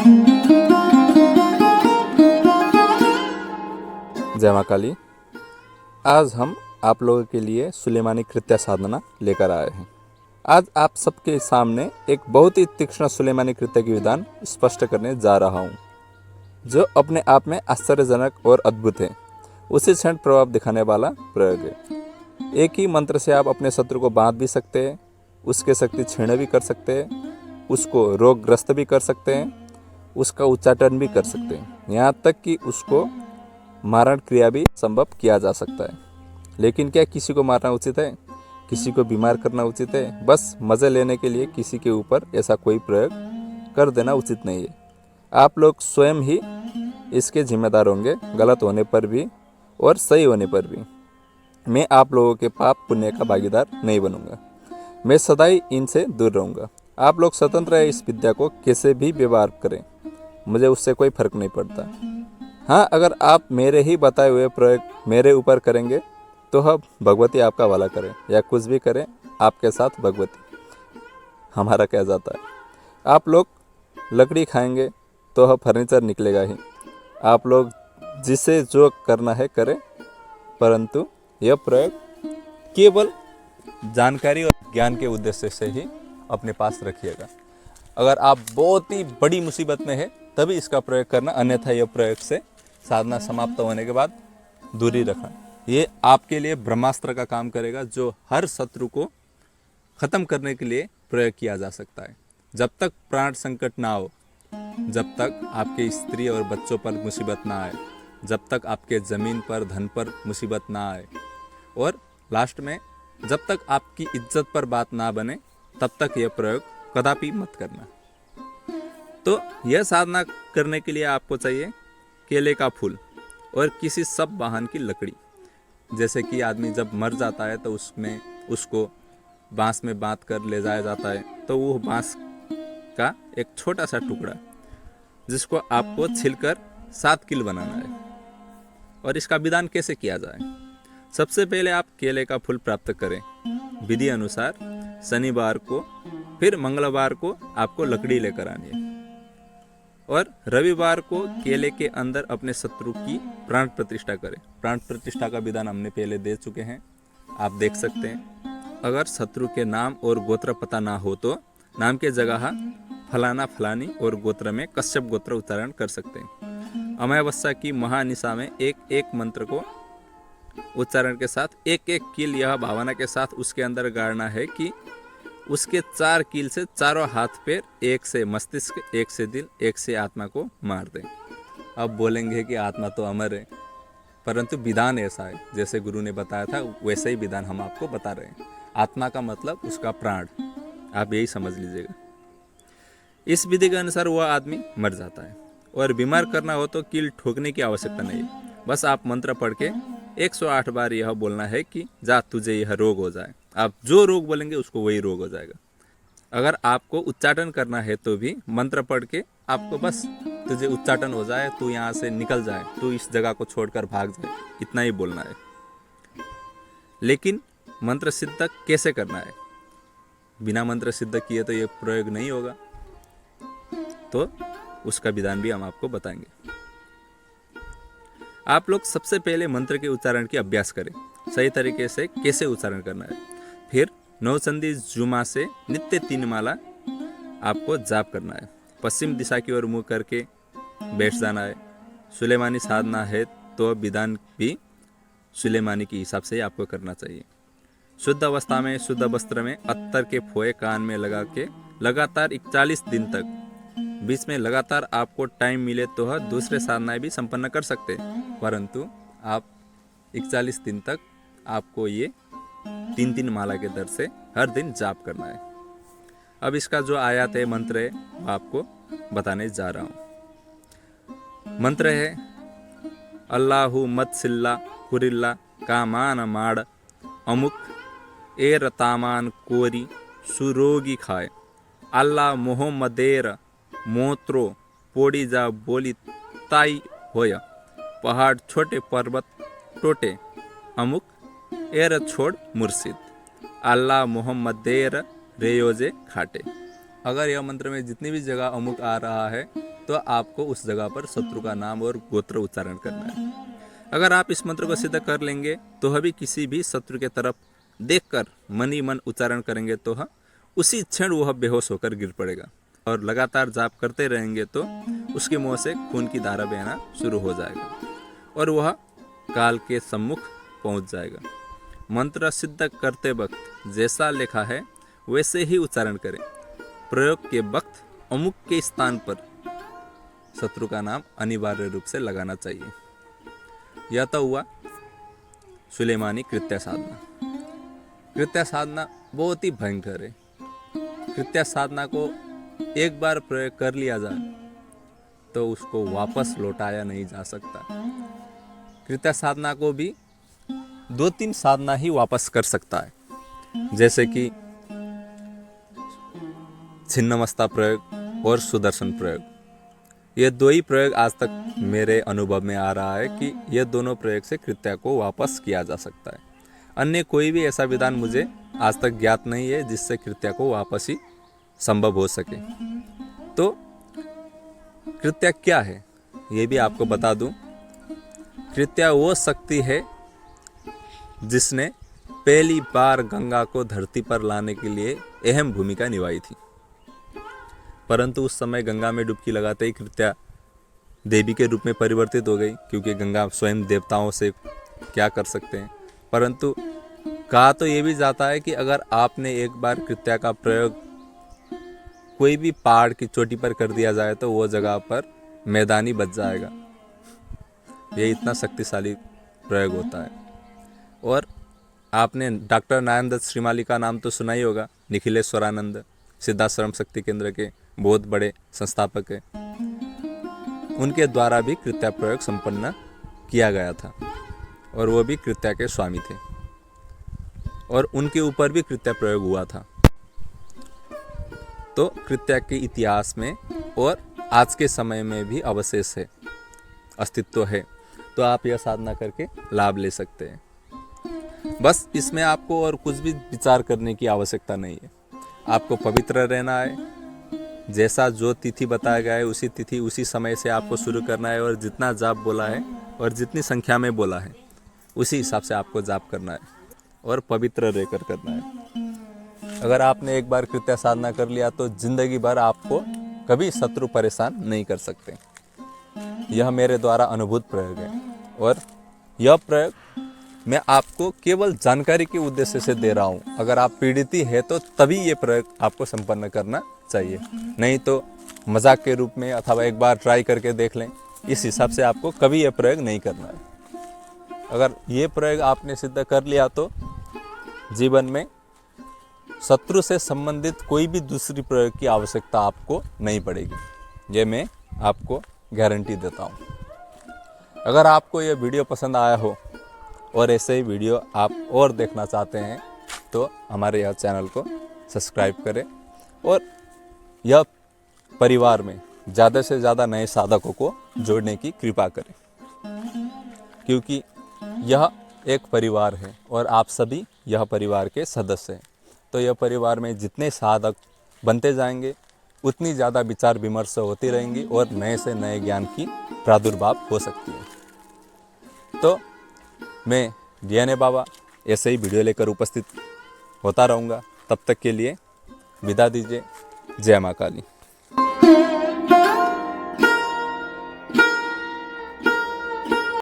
जय माँ काली। आज हम आप लोगों के लिए सुलेमानी कृत्य साधना लेकर आए हैं। आज आप सबके सामने एक बहुत ही तीक्ष्ण सुलेमानी कृत्य की विधान स्पष्ट करने जा रहा हूँ, जो अपने आप में आश्चर्यजनक और अद्भुत है। उसी क्षण प्रभाव दिखाने वाला प्रयोग है। एक ही मंत्र से आप अपने शत्रु को बांध भी सकते हैं, उसके शक्ति क्षीण भी कर सकते हैं, उसको रोगग्रस्त भी कर सकते हैं, उसका उच्चाटन भी कर सकते हैं, यहाँ तक कि उसको मारण क्रिया भी संभव किया जा सकता है। लेकिन क्या किसी को मारना उचित है? किसी को बीमार करना उचित है? बस मज़े लेने के लिए किसी के ऊपर ऐसा कोई प्रयोग कर देना उचित नहीं है। आप लोग स्वयं ही इसके जिम्मेदार होंगे, गलत होने पर भी और सही होने पर भी। मैं आप लोगों के पाप पुण्य का भागीदार नहीं बनूंगा। मैं सदाई इनसे दूर रहूंगा। आप लोग स्वतंत्र है इस विद्या को कैसे भी व्यवहार करें, मुझे उससे कोई फर्क नहीं पड़ता। हाँ, अगर आप मेरे ही बताए हुए प्रयोग मेरे ऊपर करेंगे तो हम भगवती आपका भला करें, या कुछ भी करें आपके साथ भगवती हमारा क्या जाता है। आप लोग लकड़ी खाएंगे तो हम फर्नीचर निकलेगा ही। आप लोग जिसे जो करना है करें, परंतु यह प्रयोग केवल जानकारी और ज्ञान के उद्देश्य से ही अपने पास रखिएगा। अगर आप बहुत ही बड़ी मुसीबत में है तभी इसका प्रयोग करना, अन्यथा यह प्रयोग से साधना समाप्त होने के बाद दूरी रखना। ये आपके लिए ब्रह्मास्त्र का काम करेगा, जो हर शत्रु को खत्म करने के लिए प्रयोग किया जा सकता है। जब तक प्राण संकट ना हो, जब तक आपके स्त्री और बच्चों पर मुसीबत ना आए, जब तक आपके ज़मीन पर धन पर मुसीबत ना आए, और लास्ट में जब तक आपकी इज्जत पर बात ना बने, तब तक यह प्रयोग कदापि मत करना। तो यह साधना करने के लिए आपको चाहिए केले का फूल और किसी सब वाहन की लकड़ी। जैसे कि आदमी जब मर जाता है तो उसको बांस में बांध कर ले जाया जाता है, तो वो बांस का एक छोटा सा टुकड़ा जिसको आपको छिलकर 7 कील बनाना है। और इसका विधान कैसे किया जाए? सबसे पहले आप केले का फूल प्राप्त करें। विधि अनुसार शनिवार को, फिर मंगलवार को आपको लकड़ी लेकर आनी है, और रविवार को केले के अंदर अपने शत्रु की प्राण प्रतिष्ठा करें। प्राण प्रतिष्ठा का विधान हमने पहले दे चुके हैं, आप देख सकते हैं। अगर शत्रु के नाम और गोत्र पता ना हो तो नाम के जगह फलाना फलानी और गोत्र में कश्यप गोत्र उच्चारण कर सकते हैं। अमावस्या की महानिशा में एक एक मंत्र को उच्चारण के साथ एक एक कील यह भावना के साथ उसके अंदर गाड़ना है कि उसके 4 कील से चारों हाथ पैर, एक से मस्तिष्क, एक से दिल, एक से आत्मा को मार दें। अब बोलेंगे कि आत्मा तो अमर है, परंतु विधान ऐसा है जैसे गुरु ने बताया था वैसे ही विधान हम आपको बता रहे हैं। आत्मा का मतलब उसका प्राण, आप यही समझ लीजिएगा। इस विधि के अनुसार वह आदमी मर जाता है। और बीमार करना हो तो कील ठोकने की आवश्यकता नहीं है, बस आप मंत्र पढ़ के 108 बार यह बोलना है कि जा तुझे यह रोग हो जाए। आप जो रोग बोलेंगे उसको वही रोग हो जाएगा। अगर आपको उच्चाटन करना है तो भी मंत्र पढ़ के आपको बस तुझे उच्चाटन हो जाए, तू यहाँ से निकल जाए, तू इस जगह को छोड़कर भाग जाए, इतना ही बोलना है। लेकिन मंत्र सिद्ध कैसे करना है? बिना मंत्र सिद्ध किए तो ये प्रयोग नहीं होगा, तो उसका विधान भी हम आपको बताएंगे। आप लोग सबसे पहले मंत्र के उच्चारण की अभ्यास करें, सही तरीके से कैसे उच्चारण करना है। फिर नौचंदी जुमा से नित्य 3 माला आपको जाप करना है। पश्चिम दिशा की ओर मुंह करके बैठ जाना है। सुलेमानी साधना है तो विधान भी सुलेमानी के हिसाब से ही आपको करना चाहिए। शुद्ध अवस्था में शुद्ध वस्त्र में अत्तर के फोए कान में लगा के लगातार 41 दिन तक, बीच में लगातार आपको टाइम मिले तो दूसरे साधनाएं भी संपन्न कर सकते हैं, परंतु आप 41 दिन तक आपको ये 3-3 माला के दर से हर दिन जाप करना है। अब इसका जो आयात है, मंत्र है, वो आपको बताने जा रहा हूँ। मंत्र है अल्लाहु मत सिल्ला कुरिल्ला कामान माड़ अमुक ए रतामान कोरी सुरोगी खाए अल्लाह मोहम्मदेर मोत्रो पोड़ी जा बोली ताई होया पहाड़ छोटे पर्वत टोटे अमुक एर छोड़ मुर्शिद अल्लाह मोहम्मदेर रेयोजे खाटे। अगर यह मंत्र में जितनी भी जगह अमुक आ रहा है तो आपको उस जगह पर शत्रु का नाम और गोत्र उच्चारण करना है। अगर आप इस मंत्र को सिद्ध कर लेंगे तो अभी किसी भी शत्रु के तरफ देखकर मन ही मन उच्चारण करेंगे तो उसी क्षण वह बेहोश होकर गिर पड़ेगा, और लगातार जाप करते रहेंगे तो उसके मुंह से खून की धारा बहना शुरू हो जाएगा और वह काल के सम्मुख पहुंच जाएगा। मंत्र सिद्ध करते वक्त जैसा लिखा है वैसे ही उच्चारण करें। प्रयोग के वक्त अमुक के स्थान पर शत्रु का नाम अनिवार्य रूप से लगाना चाहिए। यह तो हुआ सुलेमानी कृत्य साधना। कृत्य साधना बहुत ही भयंकर है। कृत्य साधना को एक बार प्रयोग कर लिया जाए तो उसको वापस लौटाया नहीं जा सकता। कृत्य साधना को भी 2-3 साधना ही वापस कर सकता है, जैसे कि छिन्नमस्ता प्रयोग और सुदर्शन प्रयोग। ये 2 ही प्रयोग आज तक मेरे अनुभव में आ रहा है कि ये दोनों प्रयोग से कृत्य को वापस किया जा सकता है। अन्य कोई भी ऐसा विधान मुझे आज तक ज्ञात नहीं है जिससे कृत्य को वापस ही संभव हो सके। तो कृत्य क्या है ये भी आपको बता दूं। कृत्य वो शक्ति है जिसने पहली बार गंगा को धरती पर लाने के लिए अहम भूमिका निभाई थी, परंतु उस समय गंगा में डुबकी लगाते ही कृत्या देवी के रूप में परिवर्तित हो गई, क्योंकि गंगा स्वयं देवताओं से क्या कर सकते हैं। परंतु कहा तो ये भी जाता है कि अगर आपने एक बार कृत्या का प्रयोग कोई भी पहाड़ की चोटी पर कर दिया जाए तो वो जगह पर मैदानी बच जाएगा। ये इतना शक्तिशाली प्रयोग होता है। और आपने डॉक्टर नारायण दत्त श्रीमाली का नाम तो सुना ही होगा। निखिलेश्वरानंद सिद्धाश्रम शक्ति केंद्र के बहुत बड़े संस्थापक हैं। उनके द्वारा भी कृत्या प्रयोग संपन्न किया गया था और वो भी कृत्या के स्वामी थे और उनके ऊपर भी कृत्या प्रयोग हुआ था। तो कृत्या के इतिहास में और आज के समय में भी अवशेष है, अस्तित्व है। तो आप यह साधना करके लाभ ले सकते हैं। बस इसमें आपको और कुछ भी विचार करने की आवश्यकता नहीं है। आपको पवित्र रहना है। जैसा जो तिथि बताया गया है उसी तिथि उसी समय से आपको शुरू करना है, और जितना जाप बोला है और जितनी संख्या में बोला है उसी हिसाब से आपको जाप करना है और पवित्र रहकर करना है। अगर आपने एक बार कृत्य साधना कर लिया तो जिंदगी भर आपको कभी शत्रु परेशान नहीं कर सकते। यह मेरे द्वारा अनुभूत प्रयोग है और यह प्रयोग मैं आपको केवल जानकारी के उद्देश्य से दे रहा हूँ। अगर आप पीड़ित ही है तो तभी ये प्रयोग आपको संपन्न करना चाहिए, नहीं तो मजाक के रूप में अथवा एक बार ट्राई करके देख लें, इस हिसाब से आपको कभी ये प्रयोग नहीं करना है। अगर ये प्रयोग आपने सिद्ध कर लिया तो जीवन में शत्रु से संबंधित कोई भी दूसरी प्रयोग की आवश्यकता आपको नहीं पड़ेगी। ये मैं आपको गारंटी देता हूँ। अगर आपको ये वीडियो पसंद आया हो और ऐसे ही वीडियो आप और देखना चाहते हैं तो हमारे यह चैनल को सब्सक्राइब करें और यह परिवार में ज़्यादा से ज़्यादा नए साधकों को जोड़ने की कृपा करें, क्योंकि यह एक परिवार है और आप सभी यह परिवार के सदस्य हैं। तो यह परिवार में जितने साधक बनते जाएंगे उतनी ज़्यादा विचार विमर्श होती रहेंगी और नए से नए ज्ञान की प्रादुर्भाव हो सकती है। तो मैं डीएनए बाबा ऐसे ही वीडियो लेकर उपस्थित होता रहूँगा। तब तक के लिए विदा दीजिए। जय माँ काली।